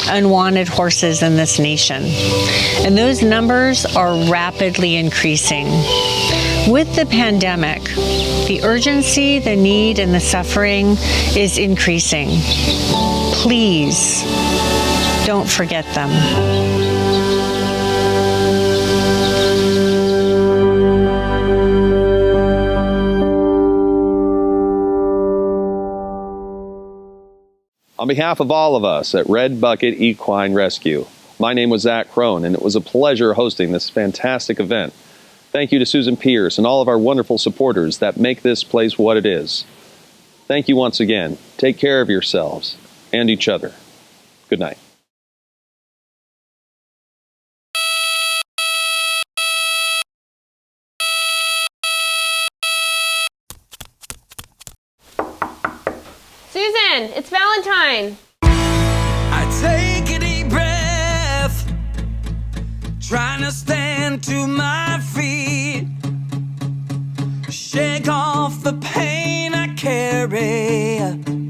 unwanted horses in this nation, and those numbers are rapidly increasing. With the pandemic, the urgency, the need, and the suffering is increasing. Please don't forget them. On behalf of all of us at Red Bucket Equine Rescue, my name was Zach Crone, and it was a pleasure hosting this fantastic event. Thank you to Susan Pierce and all of our wonderful supporters that make this place what it is. Thank you once again. Take care of yourselves and each other. Good night. Susan, it's Valentine. I take a deep breath, trying to stand to my feet. shake off the pain I carry.